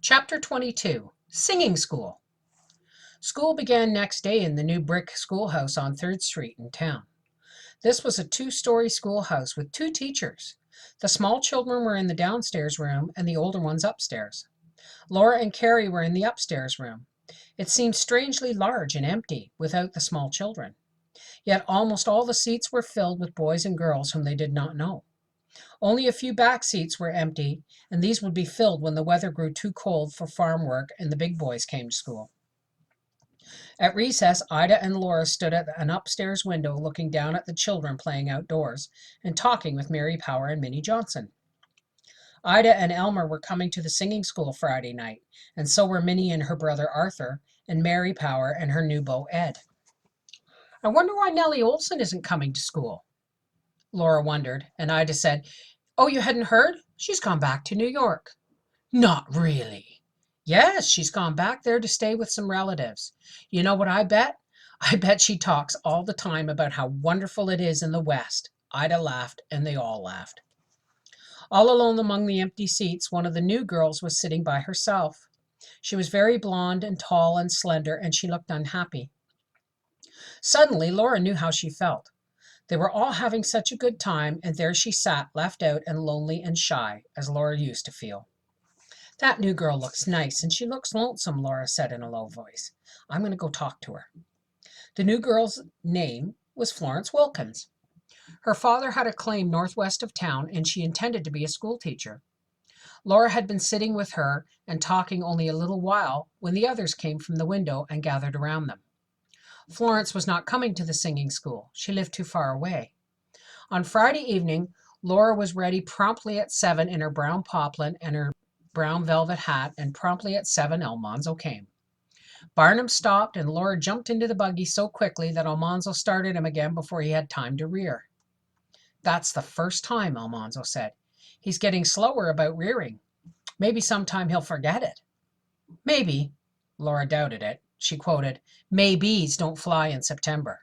Chapter 22, Singing School. School began next day in the new brick schoolhouse on 3rd Street in town. This was a two-story schoolhouse with two teachers. The small children were in the downstairs room and the older ones upstairs. Laura and Carrie were in the upstairs room. It seemed strangely large and empty without the small children. Yet almost all the seats were filled with boys and girls whom they did not know. Only a few back seats were empty, and these would be filled when the weather grew too cold for farm work and the big boys came to school. At recess, Ida and Laura stood at an upstairs window looking down at the children playing outdoors and talking with Mary Power and Minnie Johnson. Ida and Elmer were coming to the singing school Friday night, and so were Minnie and her brother Arthur, and Mary Power and her new beau Ed. "I wonder why Nellie Olson isn't coming to school," Laura wondered, and Ida said, "Oh, you hadn't heard? She's gone back to New York." "Not really?" "Yes, she's gone back there to stay with some relatives. You know what I bet? I bet she talks all the time about how wonderful it is in the West." Ida laughed, and they all laughed. All alone among the empty seats, one of the new girls was sitting by herself. She was very blonde and tall and slender, and she looked unhappy. Suddenly, Laura knew how she felt. They were all having such a good time, and there she sat, left out and lonely and shy, as Laura used to feel. "That new girl looks nice, and she looks lonesome," Laura said in a low voice. "I'm going to go talk to her." The new girl's name was Florence Wilkins. Her father had a claim northwest of town, and she intended to be a schoolteacher. Laura had been sitting with her and talking only a little while when the others came from the window and gathered around them. Florence was not coming to the singing school. She lived too far away. On Friday evening, Laura was ready promptly at 7 in her brown poplin and her brown velvet hat, and promptly at 7 Almanzo came. Barnum stopped, and Laura jumped into the buggy so quickly that Almanzo started him again before he had time to rear. "That's the first time," Almanzo said. "He's getting slower about rearing. Maybe sometime he'll forget it." "Maybe." Laura doubted it. She quoted, "Maybes don't fly in September."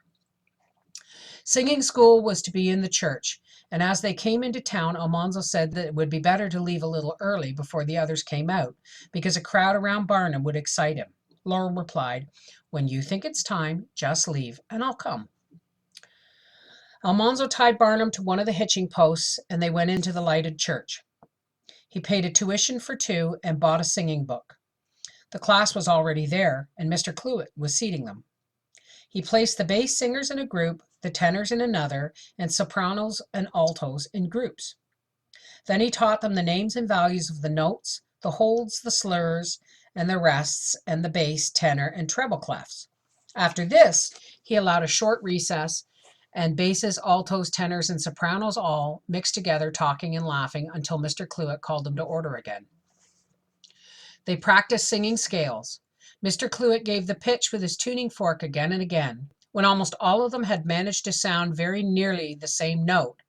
Singing school was to be in the church, and as they came into town, Almanzo said that it would be better to leave a little early before the others came out, because a crowd around Barnum would excite him. Laura replied, "When you think it's time, just leave, and I'll come." Almanzo tied Barnum to one of the hitching posts, and they went into the lighted church. He paid a tuition for two and bought a singing book. The class was already there, and Mr. Cluett was seating them. He placed the bass singers in a group, the tenors in another, and sopranos and altos in groups. Then he taught them the names and values of the notes, the holds, the slurs, and the rests, and the bass, tenor, and treble clefs. After this, he allowed a short recess, and basses, altos, tenors, and sopranos all mixed together, talking and laughing until Mr. Cluett called them to order again. They practiced singing scales. Mr. Cluett gave the pitch with his tuning fork again and again. When almost all of them had managed to sound very nearly the same note,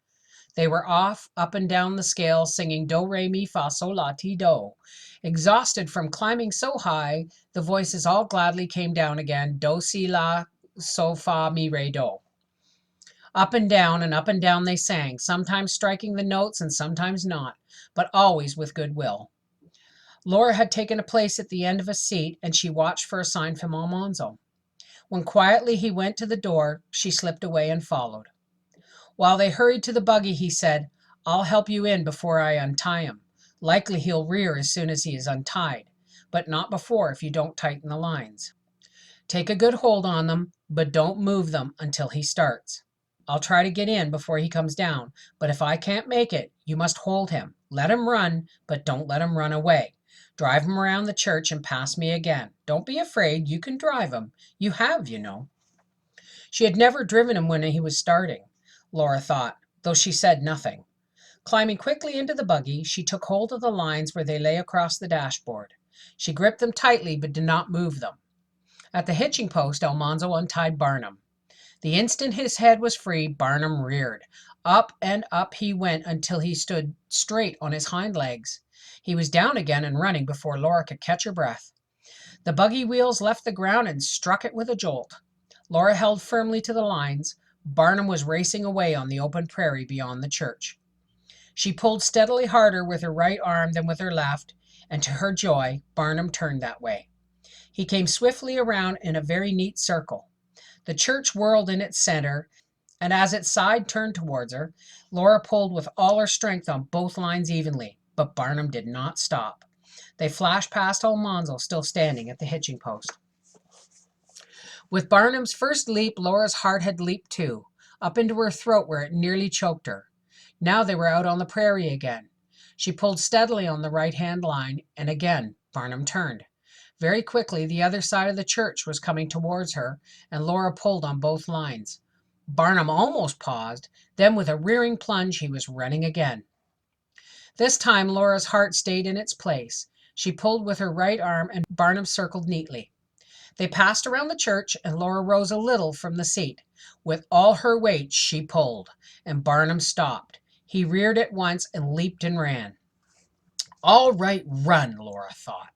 they were off, up and down the scale, singing do, re, mi, fa, sol, la, ti, do. Exhausted from climbing so high, the voices all gladly came down again, do, si, la, so, fa, mi, re, do. Up and down they sang, sometimes striking the notes and sometimes not, but always with good will. Laura had taken a place at the end of a seat, and she watched for a sign from Almanzo. When quietly he went to the door, she slipped away and followed. While they hurried to the buggy, he said, "I'll help you in before I untie him. Likely he'll rear as soon as he is untied, but not before if you don't tighten the lines. Take a good hold on them, but don't move them until he starts. I'll try to get in before he comes down, but if I can't make it, you must hold him. Let him run, but don't let him run away. Drive him around the church and pass me again. Don't be afraid, you can drive him. You have, you know." She had never driven him when he was starting, Laura thought, though she said nothing. Climbing quickly into the buggy, she took hold of the lines where they lay across the dashboard. She gripped them tightly but did not move them. At the hitching post, Almanzo untied Barnum. The instant his head was free, Barnum reared. Up and up he went until he stood straight on his hind legs. He was down again and running before Laura could catch her breath. The buggy wheels left the ground and struck it with a jolt. Laura held firmly to the lines. Barnum was racing away on the open prairie beyond the church. She pulled steadily harder with her right arm than with her left, and to her joy, Barnum turned that way. He came swiftly around in a very neat circle. The church whirled in its center, and as its side turned towards her, Laura pulled with all her strength on both lines evenly, but Barnum did not stop. They flashed past Almanzo, still standing at the hitching post. With Barnum's first leap, Laura's heart had leaped too, up into her throat where it nearly choked her. Now they were out on the prairie again. She pulled steadily on the right-hand line, and again Barnum turned. Very quickly the other side of the church was coming towards her, and Laura pulled on both lines. Barnum almost paused, then with a rearing plunge he was running again. This time Laura's heart stayed in its place. She pulled with her right arm, and Barnum circled neatly. They passed around the church, and Laura rose a little from the seat. With all her weight she pulled, and Barnum stopped. He reared at once and leaped and ran. All right, run, Laura thought.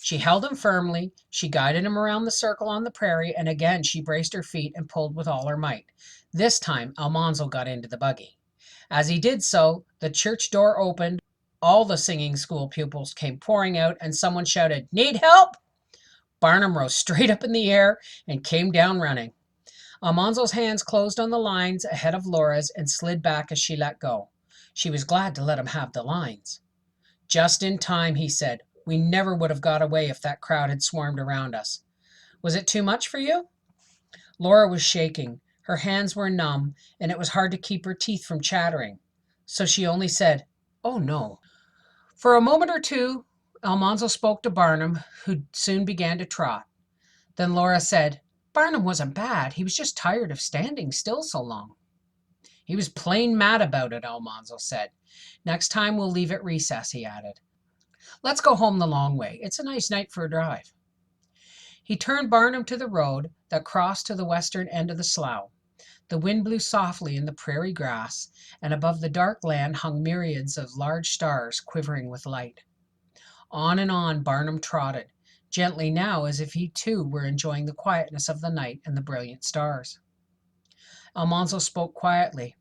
She held him firmly, she guided him around the circle on the prairie, and again she braced her feet and pulled with all her might. This time Almanzo got into the buggy. As he did so, the church door opened, all the singing school pupils came pouring out, and someone shouted, "Need help?" Barnum rose straight up in the air and came down running. Almanzo's hands closed on the lines ahead of Laura's and slid back as she let go. She was glad to let him have the lines. "Just in time," he said. "We never would have got away if that crowd had swarmed around us. Was it too much for you?" Laura was shaking. Her hands were numb, and it was hard to keep her teeth from chattering. So she only said, "Oh, no." For a moment or two, Almanzo spoke to Barnum, who soon began to trot. Then Laura said, "Barnum wasn't bad. He was just tired of standing still so long." "He was plain mad about it," Almanzo said. "Next time we'll leave at recess," he added. "Let's go home the long way. It's a nice night for a drive." He turned Barnum to the road that crossed to the western end of the slough. The wind blew softly in the prairie grass, and above the dark land hung myriads of large stars quivering with light. On and on Barnum trotted, gently now as if he too were enjoying the quietness of the night and the brilliant stars. Almanzo spoke quietly.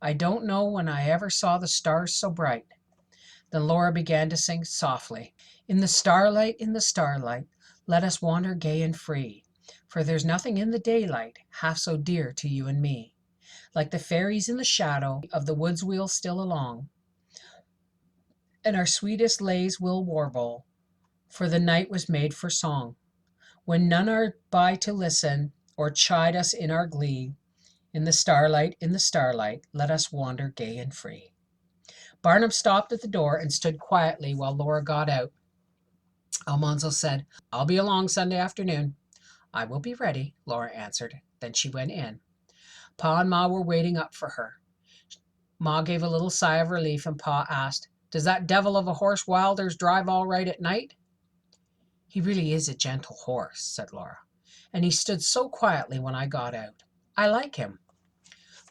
"I don't know when I ever saw the stars so bright." Then Laura began to sing softly, in the starlight, let us wander gay and free, for there's nothing in the daylight half so dear to you and me. Like the fairies in the shadow of the woods we'll steal along, and our sweetest lays we'll warble, for the night was made for song. When none are by to listen or chide us in our glee, in the starlight, let us wander gay and free. Barnum stopped at the door and stood quietly while Laura got out. Almanzo said, "I'll be along Sunday afternoon." "I will be ready," Laura answered. Then she went in. Pa and Ma were waiting up for her. Ma gave a little sigh of relief, and Pa asked, "Does that devil of a horse Wilders drive all right at night?" "He really is a gentle horse," said Laura, "and he stood so quietly when I got out. I like him."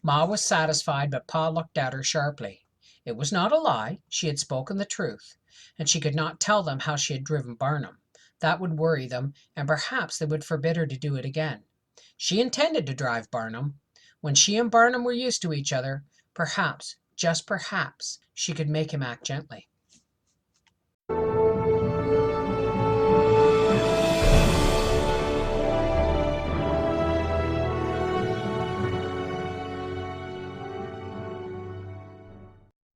Ma was satisfied, but Pa looked at her sharply. It was not a lie. She had spoken the truth, and she could not tell them how she had driven Barnum. That would worry them, and perhaps they would forbid her to do it again. She intended to drive Barnum. When she and Barnum were used to each other, perhaps, just perhaps, she could make him act gently.